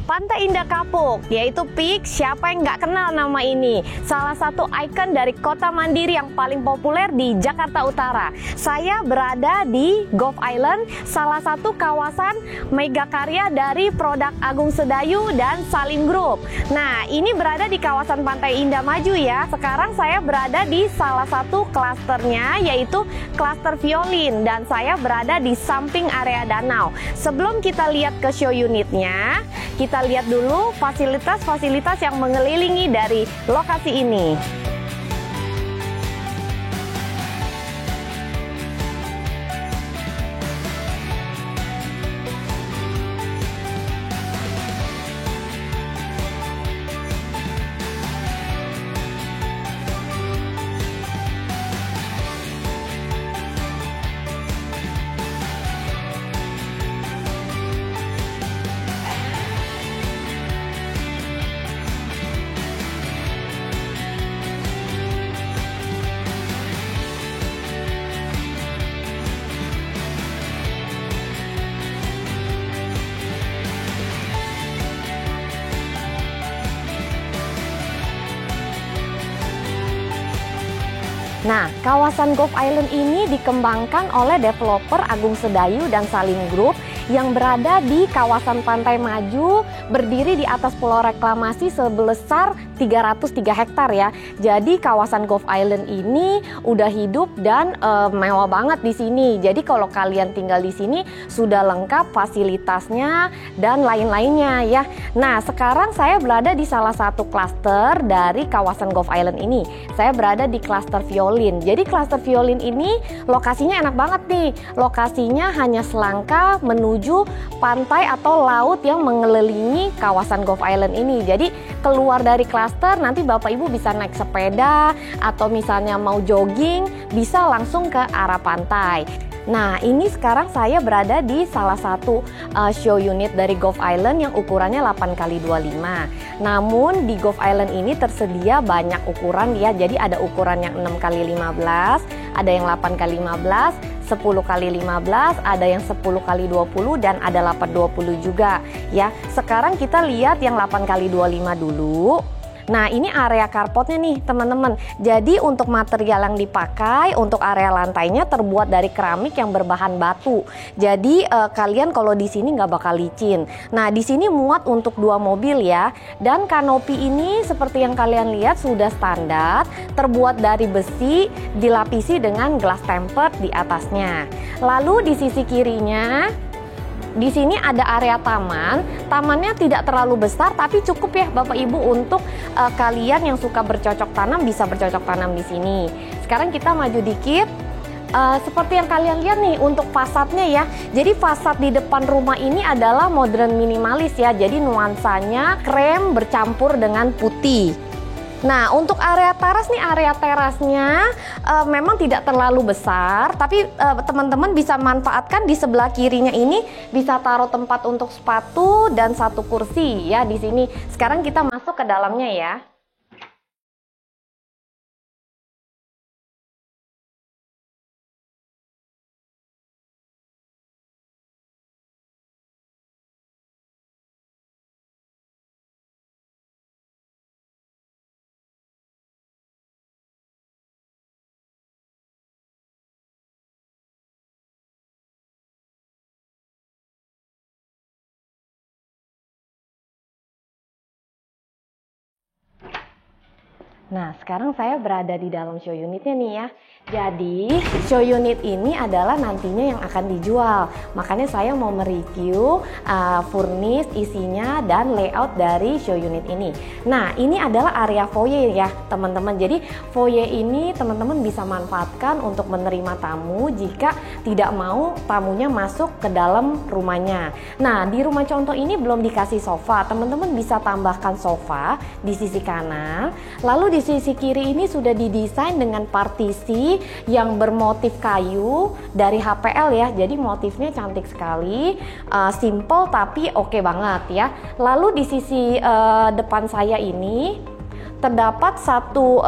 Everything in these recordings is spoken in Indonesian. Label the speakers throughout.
Speaker 1: Pantai Indah Kapuk, yaitu Peak. Siapa yang nggak kenal nama ini? Salah satu ikon dari kota mandiri yang paling populer di Jakarta Utara. Saya berada di Golf Island, salah satu kawasan megakarya dari produk Agung Sedayu dan Salim Group. Nah, ini berada di kawasan Pantai Indah Maju ya. Sekarang saya berada di salah satu klasternya, yaitu klaster violin, dan saya berada di samping area danau. Sebelum kita lihat ke show unitnya, kita lihat dulu fasilitas-fasilitas yang mengelilingi dari lokasi ini. Nah, kawasan Golf Island ini dikembangkan oleh developer Agung Sedayu dan Salim Group yang berada di kawasan Pantai Maju, berdiri di atas pulau reklamasi sebesar 303 hektar ya. Jadi kawasan Golf Island ini udah hidup dan mewah banget di sini. Jadi kalau kalian tinggal di sini sudah lengkap fasilitasnya dan lain-lainnya ya. Nah, sekarang saya berada di salah satu klaster dari kawasan Golf Island ini. Saya berada di klaster violin. Jadi klaster violin ini lokasinya enak banget nih. Lokasinya hanya selangkah menuju pantai atau laut yang mengelilingi kawasan Golf Island ini. Jadi keluar dari klaster nanti Bapak Ibu bisa naik sepeda atau misalnya mau jogging bisa langsung ke arah pantai. Nah, ini sekarang saya berada di salah satu show unit dari Golf Island yang ukurannya 8x25. Namun di Golf Island ini tersedia banyak ukuran ya. Jadi ada ukuran yang 6x15, ada yang 8x15, 10x15, ada yang 10x20 dan ada 8x20 juga ya. Sekarang kita lihat yang 8x25 dulu. Nah, ini area carportnya nih teman-teman. Jadi untuk material yang dipakai untuk area lantainya terbuat dari keramik yang berbahan batu. Jadi kalian kalau di sini nggak bakal licin. Nah, di sini muat untuk 2 mobil ya. Dan kanopi ini seperti yang kalian lihat sudah standar, terbuat dari besi, dilapisi dengan glass tempered di atasnya. Lalu di sisi kirinya, di sini ada area taman. Tamannya tidak terlalu besar tapi cukup ya Bapak Ibu untuk kalian yang suka bercocok tanam bisa bercocok tanam di sini. Sekarang kita maju dikit. Seperti yang kalian lihat nih untuk fasadnya ya. Jadi fasad di depan rumah ini adalah modern minimalis ya. Jadi nuansanya krem bercampur dengan putih. Nah, untuk area teras nih, area terasnya memang tidak terlalu besar, tapi teman-teman bisa manfaatkan di sebelah kirinya ini bisa taruh tempat untuk sepatu dan 1 kursi ya di sini. Sekarang kita masuk ke dalamnya ya. Nah, sekarang saya berada di dalam show unitnya nih ya. Jadi, show unit ini adalah nantinya yang akan dijual. Makanya saya mau mereview furnish, isinya, dan layout dari show unit ini. Nah, ini adalah area foyer ya, teman-teman. Jadi, foyer ini teman-teman bisa manfaatkan untuk menerima tamu jika tidak mau tamunya masuk ke dalam rumahnya. Nah, di rumah contoh ini belum dikasih sofa. Teman-teman bisa tambahkan sofa di sisi kanan. Lalu di sisi kiri ini sudah didesain dengan partisi yang bermotif kayu dari HPL ya. Jadi motifnya cantik sekali, simple tapi oke banget ya. Lalu di sisi depan saya ini terdapat satu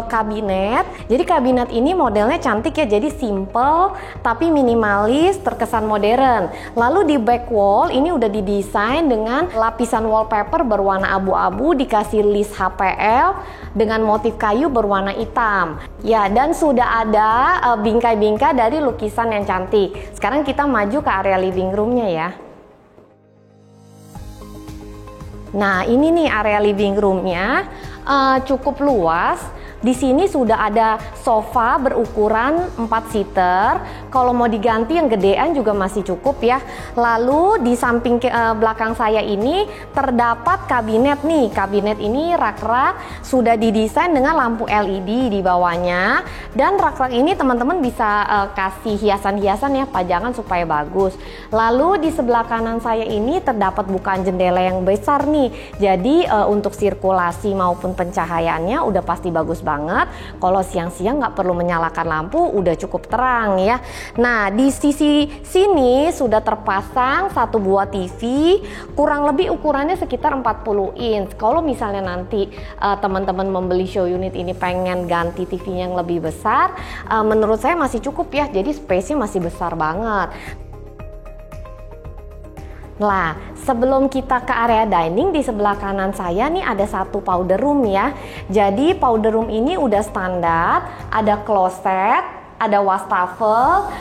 Speaker 1: kabinet. Jadi kabinet ini modelnya cantik ya, jadi simple tapi minimalis, terkesan modern. Lalu di back wall ini udah didesain dengan lapisan wallpaper berwarna abu-abu, dikasih list HPL dengan motif kayu berwarna hitam. Ya, dan sudah ada bingkai-bingkai dari lukisan yang cantik. Sekarang kita maju ke area living roomnya ya. Nah, ini nih area living roomnya, cukup luas. Di sini sudah ada sofa berukuran 4 seater. Kalau mau diganti yang gedean juga masih cukup ya. Lalu di samping belakang saya ini terdapat kabinet nih. Kabinet ini rak-rak sudah didesain dengan lampu LED di bawahnya. Dan rak-rak ini teman-teman bisa kasih hiasan-hiasan ya, pajangan supaya bagus. Lalu di sebelah kanan saya ini terdapat bukaan jendela yang besar nih. Jadi untuk sirkulasi maupun pencahayaannya udah pasti bagus banget. Kalau siang-siang nggak perlu menyalakan lampu, udah cukup terang ya. Nah, di sisi sini sudah terpasang satu buah TV, kurang lebih ukurannya sekitar 40 inch. Kalau misalnya nanti teman-teman membeli show unit ini pengen ganti TV-nya yang lebih besar, menurut saya masih cukup ya. Jadi space-nya masih besar banget. Nah, sebelum kita ke area dining, di sebelah kanan saya nih ada satu powder room ya. Jadi powder room ini udah standar, ada closet, ada wastafel,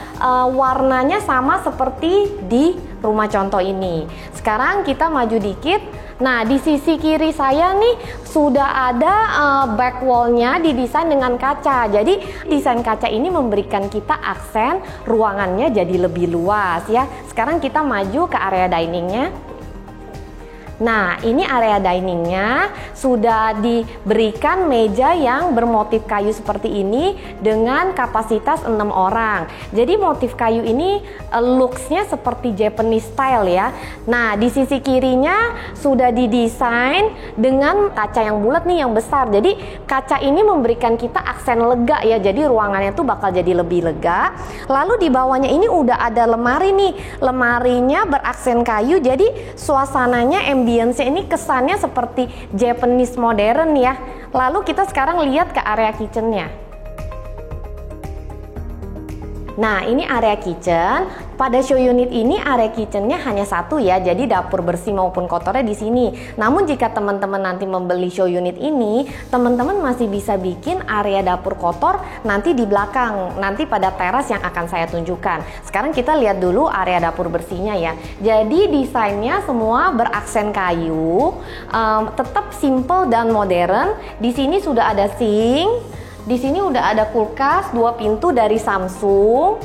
Speaker 1: warnanya sama seperti di rumah contoh ini. Sekarang kita maju dikit. Nah, di sisi kiri saya nih sudah ada back wall-nya didesain dengan kaca. Jadi desain kaca ini memberikan kita aksen ruangannya jadi lebih luas ya. Sekarang kita maju ke area diningnya. Nah, ini area diningnya sudah diberikan meja yang bermotif kayu seperti ini dengan kapasitas 6 orang. Jadi motif kayu ini looks-nya seperti Japanese style ya. Nah, di sisi kirinya sudah didesain dengan kaca yang bulat nih, yang besar. Jadi kaca ini memberikan kita aksen lega ya. Jadi ruangannya tuh bakal jadi lebih lega. Lalu di bawahnya ini udah ada lemari nih. Lemarinya beraksen kayu, jadi suasananya ambience ini kesannya seperti Japanese modern ya. Lalu kita sekarang lihat ke area kitchennya. Nah, ini area kitchen. Pada show unit ini area kitchennya hanya satu ya, jadi dapur bersih maupun kotornya di sini. Namun jika teman-teman nanti membeli show unit ini, teman-teman masih bisa bikin area dapur kotor nanti di belakang, nanti pada teras yang akan saya tunjukkan. Sekarang kita lihat dulu area dapur bersihnya ya. Jadi desainnya semua beraksen kayu, tetap simple dan modern. Di sini sudah ada sink. Di sini udah ada kulkas 2 pintu dari Samsung.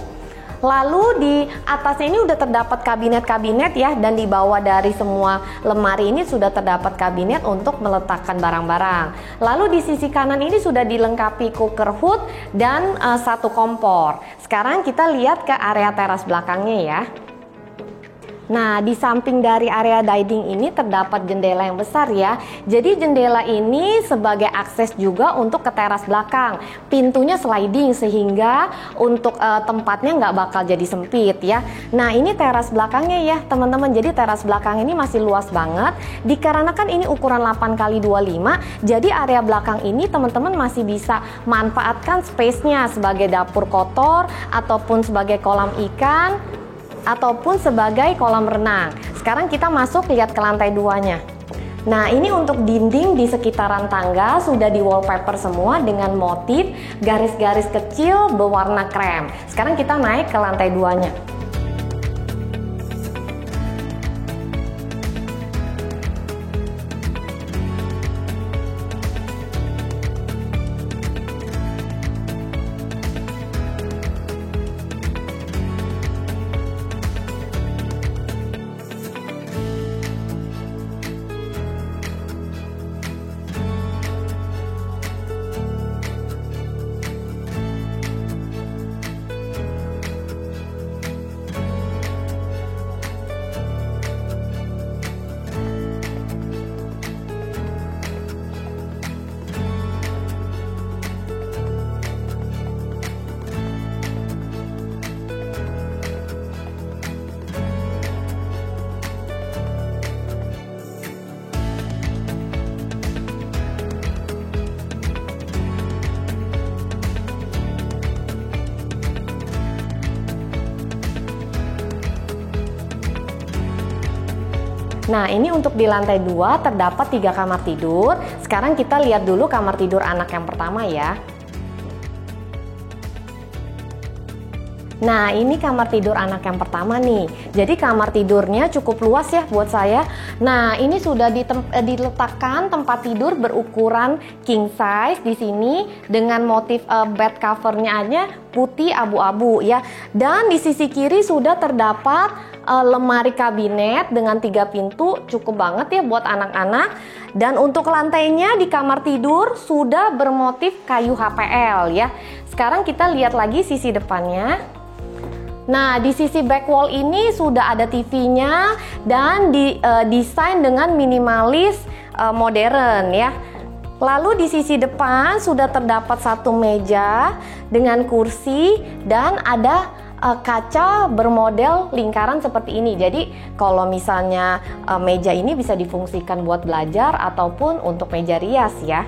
Speaker 1: Lalu di atasnya ini udah terdapat kabinet-kabinet ya, dan di bawah dari semua lemari ini sudah terdapat kabinet untuk meletakkan barang-barang. Lalu di sisi kanan ini sudah dilengkapi cooker hood dan satu kompor. Sekarang kita lihat ke area teras belakangnya ya. Nah, di samping dari area dining ini terdapat jendela yang besar ya. Jadi jendela ini sebagai akses juga untuk ke teras belakang. Pintunya sliding sehingga untuk tempatnya nggak bakal jadi sempit ya. Nah, ini teras belakangnya ya teman-teman. Jadi teras belakang ini masih luas banget. Dikarenakan ini ukuran 8x25, jadi area belakang ini teman-teman masih bisa manfaatkan space-nya sebagai dapur kotor ataupun sebagai kolam ikan ataupun sebagai kolam renang. Sekarang kita masuk lihat ke lantai 2-nya. Nah, ini untuk dinding di sekitaran tangga sudah di wallpaper semua dengan motif garis-garis kecil berwarna krem. Sekarang kita naik ke lantai 2-nya. Nah, ini untuk di lantai 2 terdapat 3 kamar tidur. Sekarang kita lihat dulu kamar tidur anak yang pertama ya. Nah, ini kamar tidur anak yang pertama nih. Jadi kamar tidurnya cukup luas ya buat saya. Nah, ini sudah diletakkan tempat tidur berukuran king size di sini dengan motif bed covernya aja putih abu-abu ya. Dan di sisi kiri sudah terdapat lemari kabinet dengan 3 pintu, cukup banget ya buat anak-anak. Dan untuk lantainya di kamar tidur sudah bermotif kayu HPL ya. Sekarang kita lihat lagi sisi depannya. Nah, di sisi back wall ini sudah ada TV-nya dan didesain dengan minimalis modern ya. Lalu di sisi depan sudah terdapat satu meja dengan kursi dan ada kaca bermodel lingkaran seperti ini. Jadi kalau misalnya meja ini bisa difungsikan buat belajar ataupun untuk meja rias ya.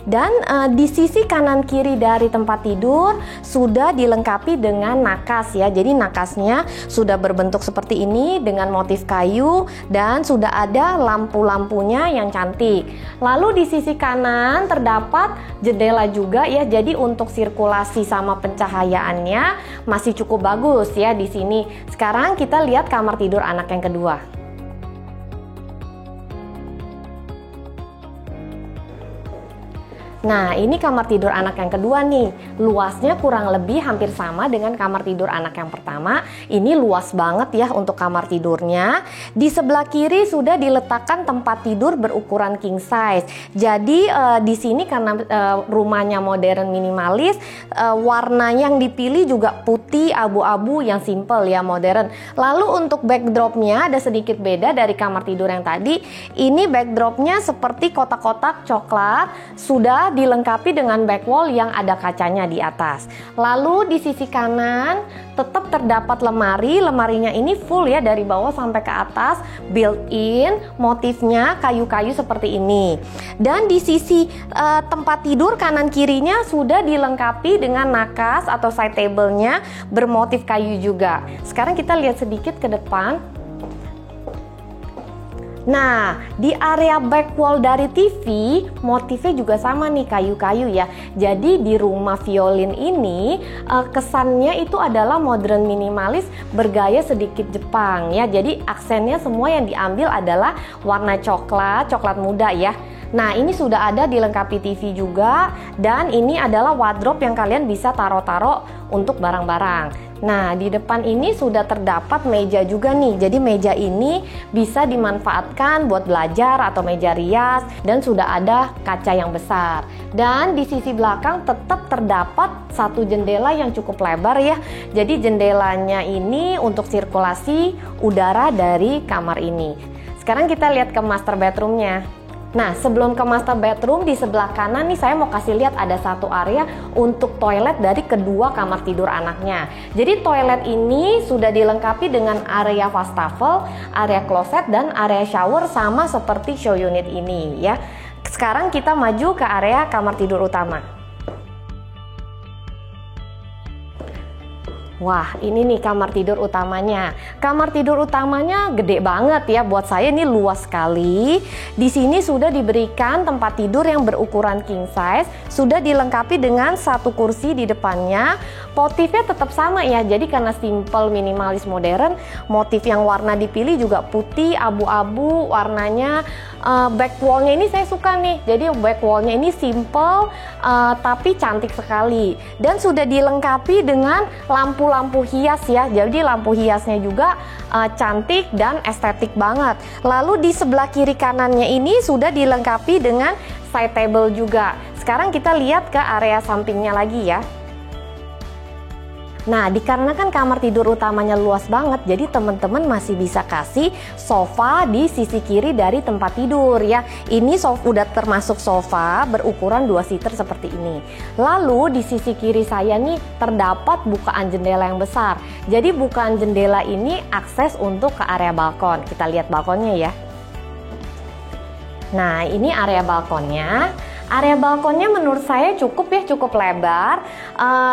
Speaker 1: Dan di sisi kanan kiri dari tempat tidur sudah dilengkapi dengan nakas ya. Jadi nakasnya sudah berbentuk seperti ini dengan motif kayu dan sudah ada lampu-lampunya yang cantik. Lalu di sisi kanan terdapat jendela juga ya. Jadi untuk sirkulasi sama pencahayaannya masih cukup bagus ya di sini. Sekarang kita lihat kamar tidur anak yang kedua. Nah, ini kamar tidur anak yang kedua nih. Luasnya kurang lebih hampir sama dengan kamar tidur anak yang pertama. Ini luas banget ya untuk kamar tidurnya. Di sebelah kiri sudah diletakkan tempat tidur berukuran king size. Jadi di sini karena rumahnya modern minimalis, warna yang dipilih juga putih abu-abu yang simple ya, modern. Lalu untuk backdropnya ada sedikit beda dari kamar tidur yang tadi. Ini backdropnya seperti kotak-kotak coklat, sudah dilengkapi dengan back wall yang ada kacanya di atas. Lalu di sisi kanan tetap terdapat lemari. Lemarinya ini full ya dari bawah sampai ke atas, built-in, motifnya kayu-kayu seperti ini. Dan di sisi tempat tidur kanan kirinya sudah dilengkapi dengan nakas atau side table-nya bermotif kayu juga. Sekarang kita lihat sedikit ke depan. Nah, di area back wall dari TV, motifnya juga sama nih, kayu-kayu ya. Jadi di rumah violin ini, kesannya itu adalah modern minimalis bergaya sedikit Jepang ya. Jadi aksennya semua yang diambil adalah warna coklat, coklat muda ya. Nah, ini sudah ada dilengkapi TV juga, dan ini adalah wardrobe yang kalian bisa taruh-taruh untuk barang-barang. Nah, di depan ini sudah terdapat meja juga nih. Jadi meja ini bisa dimanfaatkan buat belajar atau meja rias, dan sudah ada kaca yang besar. Dan di sisi belakang tetap terdapat satu jendela yang cukup lebar ya. Jadi jendelanya ini untuk sirkulasi udara dari kamar ini. Sekarang kita lihat ke master bedroomnya. Nah, sebelum ke master bedroom, di sebelah kanan nih saya mau kasih lihat ada satu area untuk toilet dari kedua kamar tidur anaknya. Jadi toilet ini sudah dilengkapi dengan area wastafel, area kloset, dan area shower sama seperti show unit ini ya. Sekarang kita maju ke area kamar tidur utama. Wah, ini nih kamar tidur utamanya. Kamar tidur utamanya gede banget ya, buat saya ini luas sekali. Di sini sudah diberikan tempat tidur yang berukuran king size, sudah dilengkapi dengan satu kursi di depannya. Motifnya tetap sama ya, jadi karena simple minimalis modern, motif yang warna dipilih juga putih abu-abu warnanya. Back wallnya ini saya suka nih, jadi back wallnya ini simple tapi cantik sekali, dan sudah dilengkapi dengan lampu-lampu hias ya. Jadi lampu hiasnya juga cantik dan estetik banget. Lalu di sebelah kiri kanannya ini sudah dilengkapi dengan side table juga. Sekarang kita lihat ke area sampingnya lagi ya. Nah, dikarenakan kamar tidur utamanya luas banget, jadi teman-teman masih bisa kasih sofa di sisi kiri dari tempat tidur ya. Ini udah termasuk sofa berukuran 2 seater seperti ini. Lalu di sisi kiri saya nih terdapat bukaan jendela yang besar. Jadi bukaan jendela ini akses untuk ke area balkon. Kita lihat balkonnya ya. Nah, ini area balkonnya. Area balkonnya menurut saya cukup ya, cukup lebar.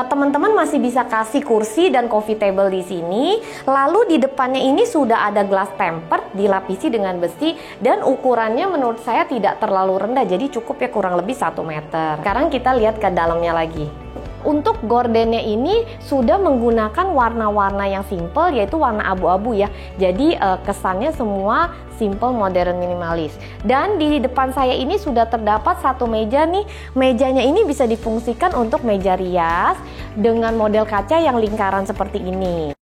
Speaker 1: Teman-teman masih bisa kasih kursi dan coffee table di sini. Lalu di depannya ini sudah ada glass tempered dilapisi dengan besi dan ukurannya menurut saya tidak terlalu rendah, jadi cukup ya, kurang lebih 1 meter. Sekarang kita lihat ke dalamnya lagi. Untuk gordennya ini sudah menggunakan warna-warna yang simple, yaitu warna abu-abu ya. Jadi kesannya semua simple, modern, minimalis. Dan di depan saya ini sudah terdapat satu meja nih. Mejanya ini bisa difungsikan untuk meja rias dengan model kaca yang lingkaran seperti ini.